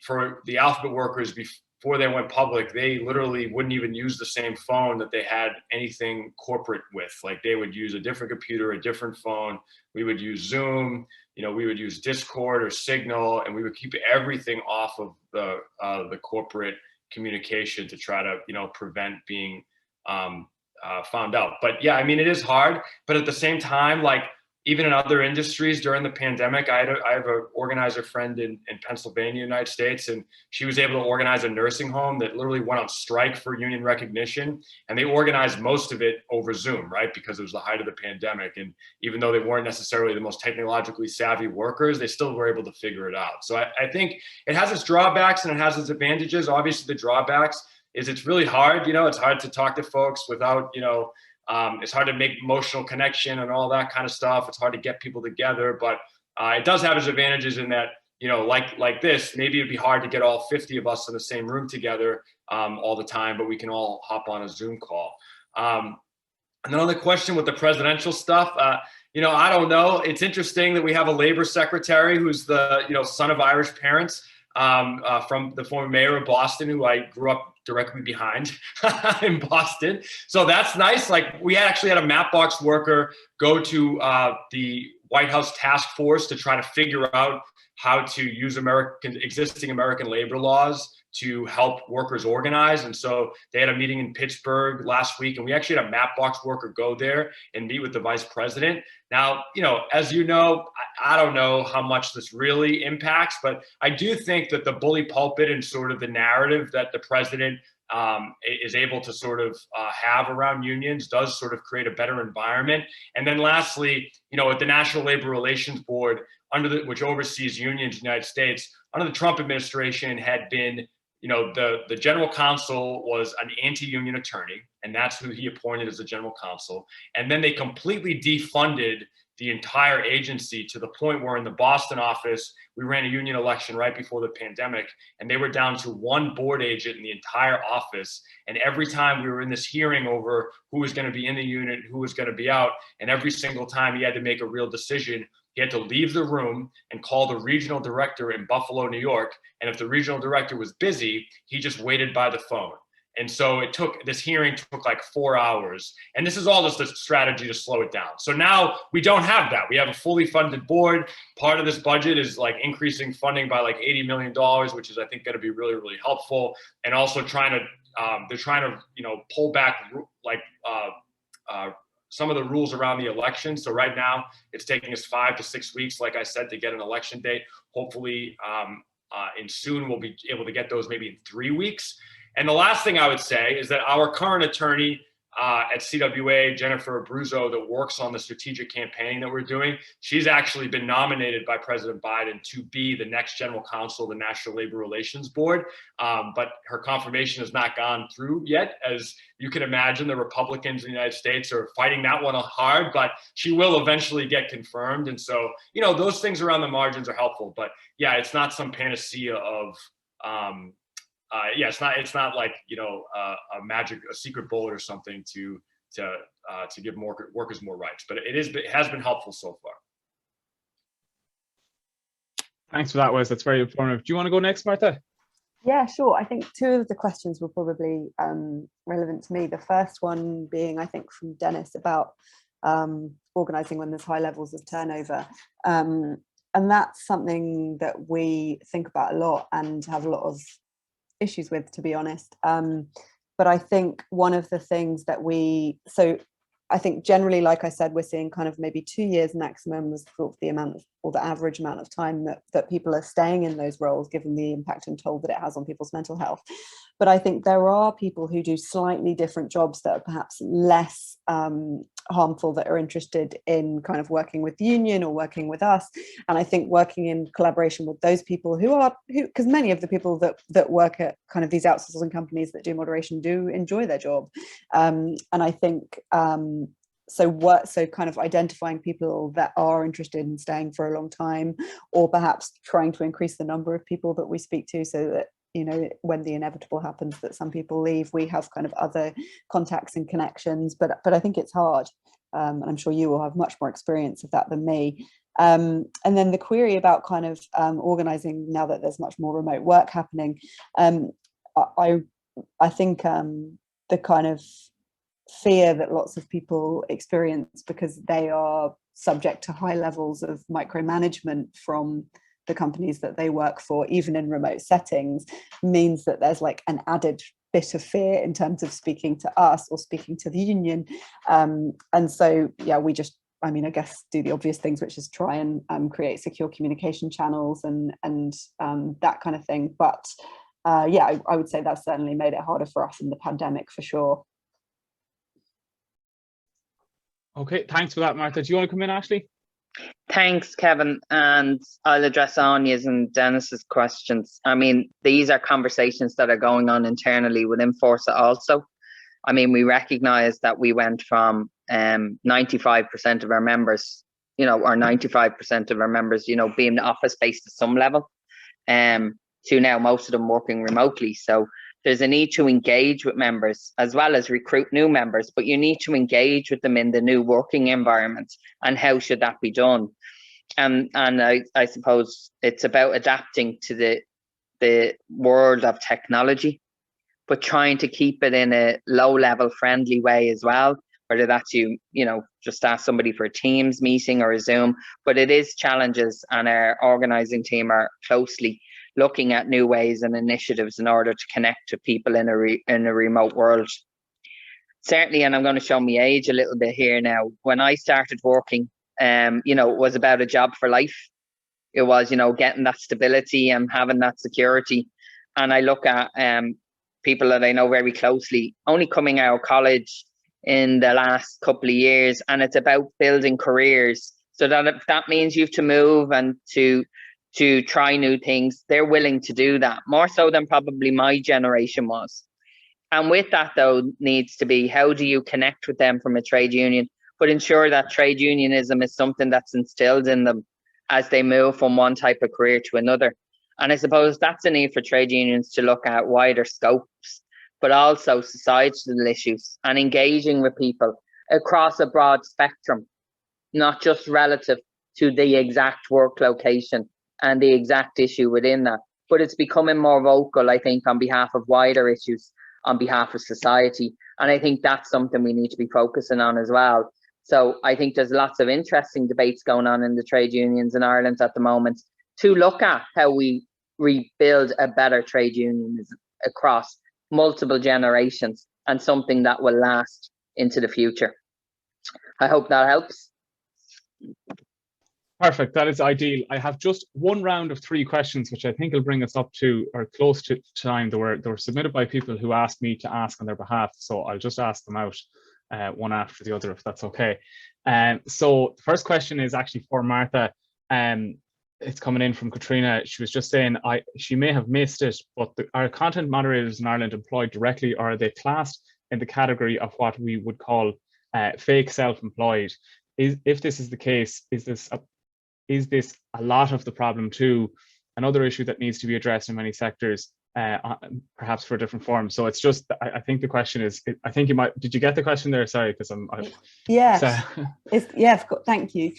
[SPEAKER 2] for the Alphabet workers before they went public, they literally wouldn't even use the same phone that they had anything corporate with. Like they would use a different computer, a different phone. We would use Zoom, we would use Discord or Signal, and we would keep everything off of the corporate communication to try to, prevent being found out. But yeah, I mean, it is hard, but at the same time, like even in other industries during the pandemic, I have an organizer friend in Pennsylvania, United States, and she was able to organize a nursing home that literally went on strike for union recognition. And they organized most of it over Zoom, right? Because it was the height of the pandemic. And even though they weren't necessarily the most technologically savvy workers, they still were able to figure it out. So I think it has its drawbacks and it has its advantages. Obviously the drawbacks is it's really hard, it's hard to talk to folks without, It's hard to make emotional connection and all that kind of stuff. It's hard to get people together, but it does have its advantages in that, you know, like this, maybe it'd be hard to get all 50 of us in the same room together all the time, but we can all hop on a Zoom call. And then on the question with the presidential stuff, you know, I don't know. It's interesting that we have a labor secretary who's the, you know, son of Irish parents from the former mayor of Boston, who I grew up directly behind in Boston. So that's nice. Like, we actually had a Mapbox worker go to the White House task force to try to figure out how to use existing American labor laws to help workers organize. And so they had a meeting in Pittsburgh last week, and we actually had a Mapbox worker go there and meet with the vice president. Now, you know, as you know, I don't know how much this really impacts, but I do think that the bully pulpit and sort of the narrative that the president is able to sort of have around unions does sort of create a better environment. And then lastly, you know, at the National Labor Relations Board, which oversees unions in the United States, under the Trump administration had been, you know, the general counsel was an anti-union attorney, and that's who he appointed as the general counsel. And then they completely defunded the entire agency to the point where in the Boston office, we ran a union election right before the pandemic, and they were down to one board agent in the entire office. And every time we were in this hearing over who was going to be in the unit, who was going to be out, and every single time he had to make a real decision, he had to leave the room and call the regional director in Buffalo, New York. And if the regional director was busy, he just waited by the phone. And so this hearing took like 4 hours. And this is all just a strategy to slow it down. So now we don't have that. We have a fully funded board. Part of this budget is like increasing funding by like $80 million, which is, I think, going to be really, really helpful. And also they're trying to, you know, pull back like some of the rules around the election. So right now it's taking us 5 to 6 weeks, like I said, to get an election date. Hopefully and soon we'll be able to get those maybe in 3 weeks. And the last thing I would say is that our current attorney at CWA, Jennifer Abruzzo, that works on the strategic campaigning that we're doing, she's actually been nominated by President Biden to be the next general counsel of the National Labor Relations Board. But her confirmation has not gone through yet. As you can imagine, the Republicans in the United States are fighting that one hard, but she will eventually get confirmed. And so, you know, those things around the margins are helpful. But yeah, it's not some panacea of, yeah, it's not like, you know, a secret bullet or something to give more workers more rights, but it has been helpful so far.
[SPEAKER 1] Thanks for that, Wes. That's very informative. Do you want to go next, Martha?
[SPEAKER 3] Yeah, sure. I think two of the questions were probably relevant to me. The first one being, I think, from Dennis about organising when there's high levels of turnover. And that's something that we think about a lot and have a lot of issues with, to be honest. But I think one of the things that I think generally, like I said, we're seeing kind of maybe 2 years maximum was sort of the amount of, or the average amount of time that people are staying in those roles, given the impact and toll that it has on people's mental health. But I think there are people who do slightly different jobs that are perhaps less harmful, that are interested in kind of working with the union or working with us. And I think working in collaboration with those people because many of the people that work at kind of these outsourcing companies that do moderation do enjoy their job. And I think so kind of identifying people that are interested in staying for a long time, or perhaps trying to increase the number of people that we speak to, so that, you know, when the inevitable happens that some people leave, we have kind of other contacts and connections. But I think it's hard, and I'm sure you will have much more experience of that than me. And then the query about kind of organising now that there's much more remote work happening. I think the kind of fear that lots of people experience because they are subject to high levels of micromanagement from the companies that they work for, even in remote settings, means that there's like an added bit of fear in terms of speaking to us or speaking to the union. And so, yeah, we just, I mean, I guess do the obvious things, which is try and create secure communication channels and that kind of thing. But yeah, I would say that's certainly made it harder for us in the pandemic, for sure.
[SPEAKER 1] Okay, thanks for that, Martha. Do you want to come in, Ashley?
[SPEAKER 4] Thanks, Kevin. And I'll address Anya's and Dennis's questions. I mean, these are conversations that are going on internally within Fórsa also. I mean, we recognize that we went from 95% of our members, you know, or 95% of our members, you know, being office-based to some level, to now most of them working remotely. So there's a need to engage with members as well as recruit new members, but you need to engage with them in the new working environment. And how should that be done? And I suppose it's about adapting to the world of technology, but trying to keep it in a low-level friendly way as well, whether that's you know, just ask somebody for a Teams meeting or a Zoom, but it is challenges, and our organising team are closely looking at new ways and initiatives in order to connect to people in a remote world. Certainly, and I'm going to show my age a little bit here now, when I started working, you know, it was about a job for life. It was, you know, getting that stability and having that security. And I look at people that I know very closely only coming out of college in the last couple of years, and it's about building careers. So that means you have to move and to try new things. They're willing to do that, more so than probably my generation was. And with that, though, needs to be, how do you connect with them from a trade union, but ensure that trade unionism is something that's instilled in them as they move from one type of career to another. And I suppose that's a need for trade unions to look at wider scopes, but also societal issues, and engaging with people across a broad spectrum, not just relative to the exact work location and the exact issue within that, but it's becoming more vocal, I think, on behalf of wider issues, on behalf of society. And I think that's something we need to be focusing on as well. So I think there's lots of interesting debates going on in the trade unions in Ireland at the moment to look at how we rebuild a better trade unionism across multiple generations, and something that will last into the future. I hope that helps.
[SPEAKER 1] Perfect. That is ideal. I have just one round of 3 questions, which I think will bring us up to or close to time. They were submitted by people who asked me to ask on their behalf. So I'll just ask them out one after the other, if that's okay. So the first question is actually for Martha. It's coming in from Katrina. She was just saying, she may have missed it, but are content moderators in Ireland employed directly, or are they classed in the category of what we would call fake self-employed? If this is the case, is this a lot of the problem too? Another issue that needs to be addressed in many sectors, perhaps for different forms. So it's just, I think the question is, I think you might, did you get the question there? Sorry, because
[SPEAKER 3] yes, thank you.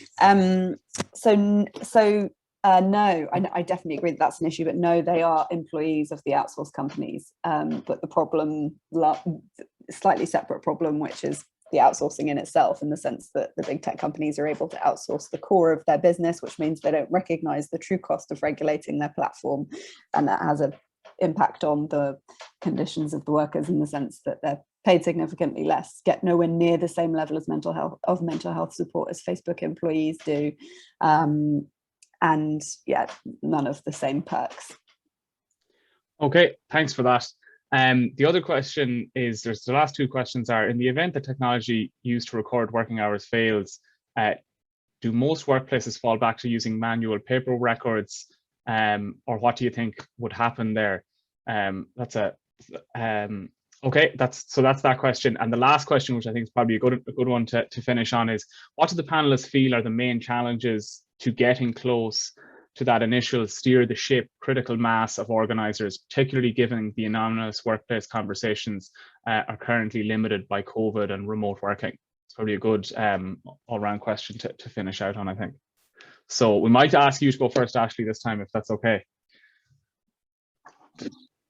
[SPEAKER 3] No, I definitely agree that that's an issue, but no, they are employees of the outsourced companies. But the problem, slightly separate problem, which is the outsourcing in itself, in the sense that the big tech companies are able to outsource the core of their business, which means they don't recognize the true cost of regulating their platform. And that has an impact on the conditions of the workers, in the sense that they're paid significantly less, get nowhere near the same level of mental health support as Facebook employees do. And yeah, none of the same perks.
[SPEAKER 1] Okay, thanks for that. The other question is, the last 2 questions are, in the event that technology used to record working hours fails, do most workplaces fall back to using manual paper records, or what do you think would happen there? Okay, that's that question. And the last question, which I think is probably a good one to finish on, is, what do the panelists feel are the main challenges to getting close to that initial steer the ship critical mass of organisers, particularly given the anonymous workplace conversations are currently limited by COVID and remote working? It's probably a good all-round question to finish out on, I think. So we might ask you to go first, Ashley, this time, if that's okay.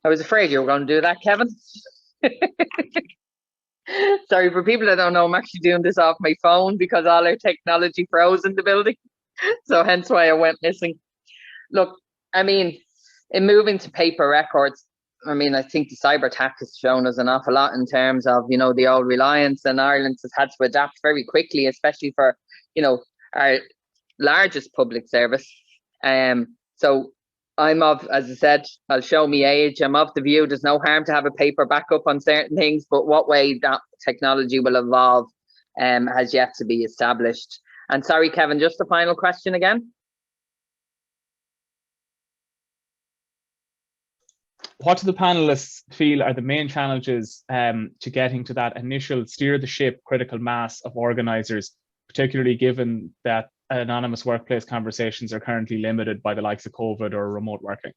[SPEAKER 4] I was afraid you were going to do that, Kevin. Sorry, for people that don't know, I'm actually doing this off my phone because all our technology froze in the building. So hence why I went missing. Look, I mean, in moving to paper records, I mean, I think the cyber attack has shown us an awful lot in terms of, you know, the old reliance, and Ireland has had to adapt very quickly, especially for, you know, our largest public service. So I'm of, as I said, I'll show me age, I'm of the view there's no harm to have a paper backup on certain things, but what way that technology will evolve has yet to be established. And sorry, Kevin, just the final question again.
[SPEAKER 1] what do the panelists feel are the main challenges to getting to that initial steer the ship critical mass of organisers, particularly given that anonymous workplace conversations are currently limited by the likes of COVID or remote working?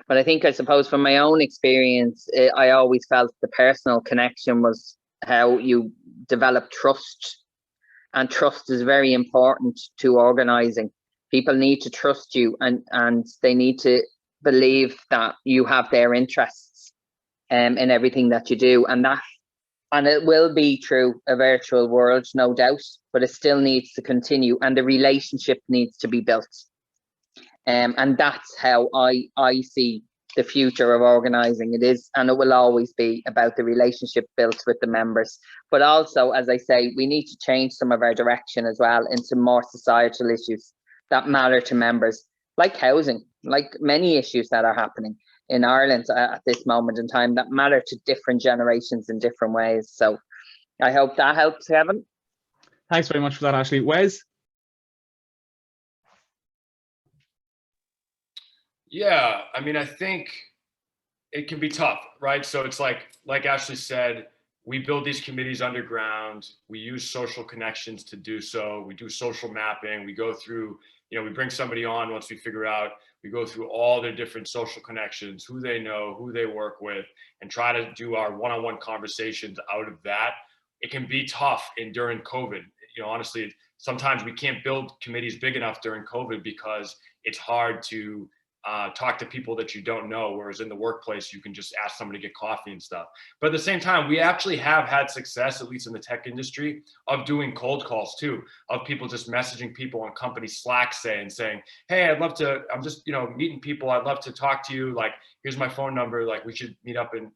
[SPEAKER 4] But I suppose from my own experience, I always felt the personal connection was how you develop trust. And trust is very important to organising. People need to trust you, and they need to believe that you have their interests in everything that you do. And it will be through a virtual world, no doubt, but it still needs to continue, and the relationship needs to be built. And that's how I see the future of organising. It is, and it will always be, about the relationship built with the members. But also, as I say, we need to change some of our direction as well into more societal issues that matter to members, like housing, like many issues that are happening in Ireland at this moment in time that matter to different generations in different ways. So I hope that helps, Kevin.
[SPEAKER 1] Thanks very much for that, Ashley. Wes?
[SPEAKER 2] Yeah, I mean, I think it can be tough, right? So it's like Ashley said, we build these committees underground. We use social connections to do so. We do social mapping. We go through, we bring somebody on once we figure out, we go through all their different social connections, who they know, who they work with, and try to do our one-on-one conversations out of that. It can be tough during COVID. Honestly, sometimes we can't build committees big enough during COVID because it's hard to talk to people that you don't know, whereas in the workplace you can just ask somebody to get coffee and stuff. But at the same time, we actually have had success, at least in the tech industry, of doing cold calls too, of people just messaging people on company Slack saying, hey, I'd love to, I'm just meeting people, I'd love to talk to you, like here's my phone number, like we should meet up and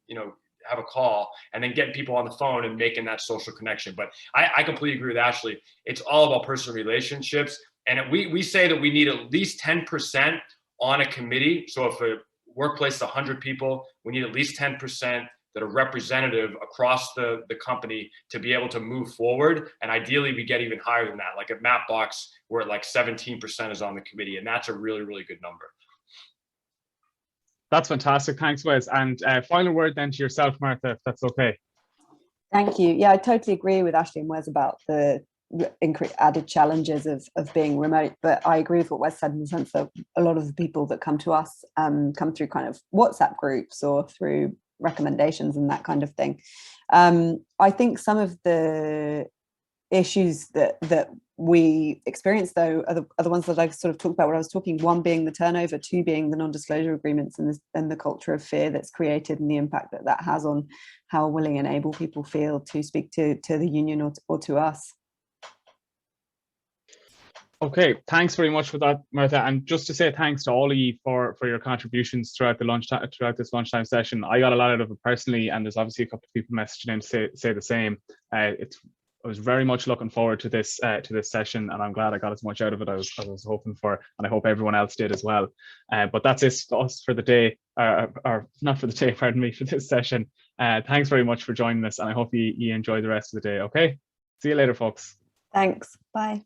[SPEAKER 2] have a call, and then getting people on the phone and making that social connection. But I completely agree with Ashley. It's all about personal relationships, and we say that we need at least 10% on a committee. So if a workplace is 100 people, we need at least 10% that are representative across the company to be able to move forward. And ideally we get even higher than that. Like at Mapbox, we're at like 17% is on the committee, and that's a really, really good number.
[SPEAKER 1] That's fantastic. Thanks, Wes. And final word then to yourself, Martha, if that's okay.
[SPEAKER 3] Thank you. Yeah, I totally agree with Ashley and Wes about the added challenges of being remote, but I agree with what Wes said in the sense that a lot of the people that come to us come through kind of WhatsApp groups or through recommendations and that kind of thing. I think some of the issues that we experience though are the ones that I sort of talked about when I was talking, one being the turnover, two being the non-disclosure agreements and the culture of fear that's created and the impact that has on how willing and able people feel to speak to the union or to us.
[SPEAKER 1] Okay, thanks very much for that, Martha. And just to say thanks to all of you for your contributions throughout this lunchtime session. I got a lot out of it personally, and there's obviously a couple of people messaging in to say the same. I was very much looking forward to this session, and I'm glad I got as much out of it as I was hoping for, and I hope everyone else did as well. But that's it for the day, or not for the day, pardon me, for this session. Thanks very much for joining us, and I hope you enjoy the rest of the day. Okay, see you later, folks.
[SPEAKER 3] Thanks. Bye.